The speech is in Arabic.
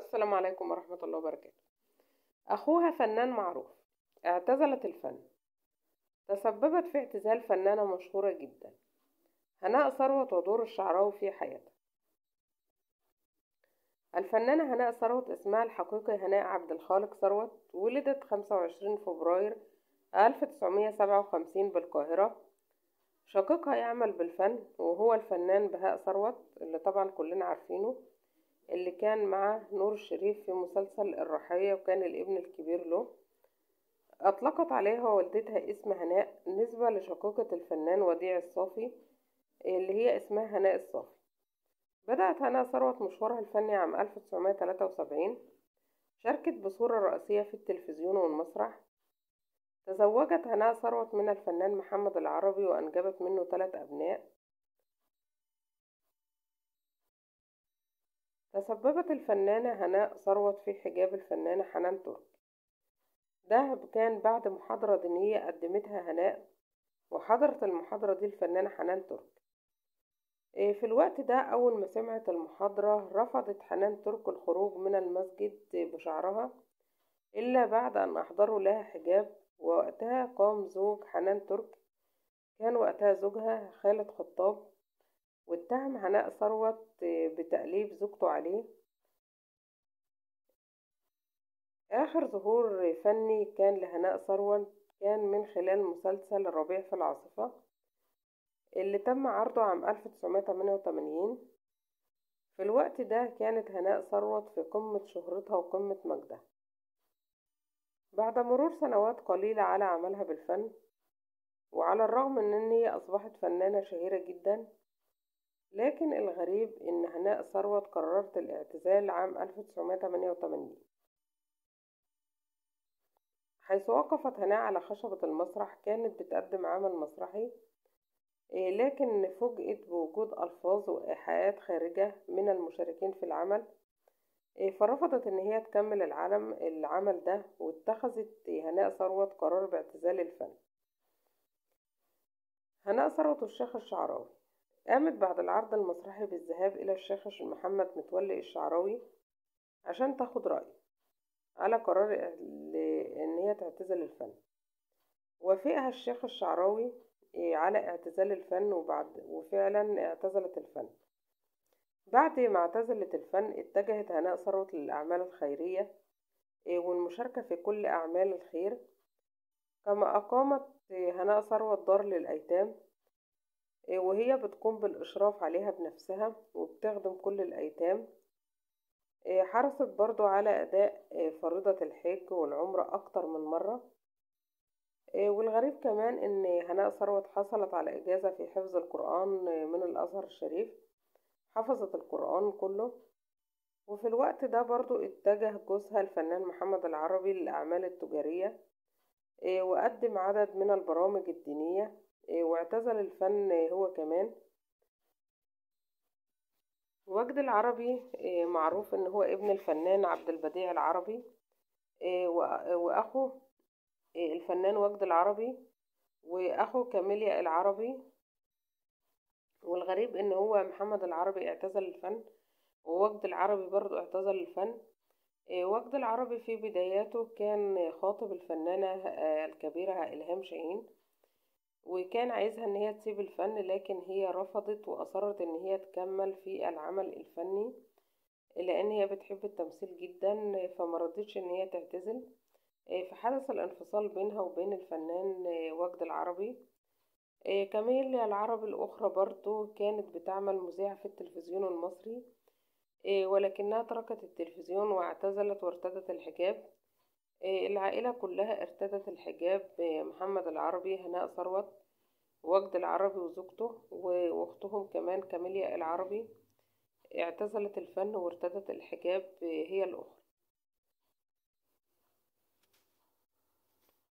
السلام عليكم ورحمة الله وبركاته. أخوها فنان معروف، اعتزلت الفن. تسببت في اعتزال فنانة مشهورة جدا، هناء ثروت ودور الشعراوي في حياتها. الفنانة هناء ثروت اسمها الحقيقي هناء عبد الخالق ثروت، ولدت 25 فبراير 1957 بالقاهرة. شقيقها يعمل بالفن وهو الفنان بهاء ثروت، اللي طبعا كلنا عارفينه، اللي كان مع نور الشريف في مسلسل الرحية وكان الابن الكبير له. أطلقت عليها والدتها اسم هناء نسبة لشقيقة الفنان وديع الصافي اللي هي اسمها هناء الصافي. بدأت هناء ثروت مشوارها الفني عام 1973، شاركت بصورة رئيسية في التلفزيون والمسرح. تزوجت هناء ثروت من الفنان محمد العربي وأنجبت منه 3 أبناء. تسببت الفنانة هناء ثروت في حجاب الفنانة حنان ترك، ده كان بعد محاضرة دينية قدمتها هناء، وحضرت المحاضرة دي الفنانة حنان ترك. في الوقت ده أول ما سمعت المحاضرة رفضت حنان ترك الخروج من المسجد بشعرها إلا بعد أن أحضروا لها حجاب. ووقتها قام زوج حنان ترك، كان وقتها زوجها خالد خطاب، واتهم هناء ثروت بتأليف زوجته عليه. آخر ظهور فني كان لهناء ثروت كان من خلال مسلسل الربيع في العاصفة اللي تم عرضه عام 1988. في الوقت ده كانت هناء ثروت في قمة شهرتها وقمة مجدها. بعد مرور سنوات قليلة على عملها بالفن، وعلى الرغم ان هي اصبحت فنانة شهيرة جدا، لكن الغريب ان هناء ثروت قررت الاعتزال عام 1988، حيث وقفت هناء على خشبة المسرح. كانت بتقدم عمل مسرحي، لكن فوجئت بوجود ألفاظ وإيحاءات خارجة من المشاركين في العمل، فرفضت إن هي تكمل العمل ده، واتخذت هناء ثروت قرار باعتزال الفن. هناء ثروت والشيخ الشعراوي. قامت بعد العرض المسرحي بالذهاب إلى الشيخ محمد متولي الشعراوي عشان تاخد رأيه على قرار إن هي تعتزل الفن. وافقها الشيخ الشعراوي على اعتزال الفن، وفعلا اعتزلت الفن. بعد ما اعتزلت الفن اتجهت هناء ثروت للأعمال الخيرية والمشاركة في كل أعمال الخير. كما أقامت هناء ثروت دار للأيتام، وهي بتقوم بالإشراف عليها بنفسها وبتخدم كل الأيتام. حرصت برضو على أداء فريضة الحج والعمرة أكتر من مرة. والغريب كمان إن هناء ثروت حصلت على إجازة في حفظ القرآن من الأزهر الشريف، حفظت القرآن كله. وفي الوقت ده برضو اتجه جوزها الفنان محمد العربي للأعمال التجارية، وقدم عدد من البرامج الدينية، واعتزل الفن هو كمان. وجد العربي معروف ان هو ابن الفنان عبد البديع العربي، واخو الفنان وجد العربي، واخو كاميليا العربي. والغريب ان هو محمد العربي اعتزل الفن، ووجد العربي برضو اعتزل الفن. وجد العربي في بداياته كان خاطب الفنانة الكبيرة إلهام شاهين، وكان عايزها ان هي تسيب الفن، لكن هي رفضت واصرت ان هي تكمل في العمل الفني لان هي بتحب التمثيل جدا، فمرضتش ان هي تعتزل. فحدث الانفصال بينها وبين الفنان وجد العربي. كاميليا العربي الاخرى برضو كانت بتعمل مذيعة في التلفزيون المصري، ولكنها تركت التلفزيون واعتزلت وارتدت الحجاب. العائلة كلها ارتدت الحجاب، محمد العربي، هناء ثروت، وجد العربي وزوجته واختهم كمان كاميليا العربي اعتزلت الفن وارتدت الحجاب هي الأخرى.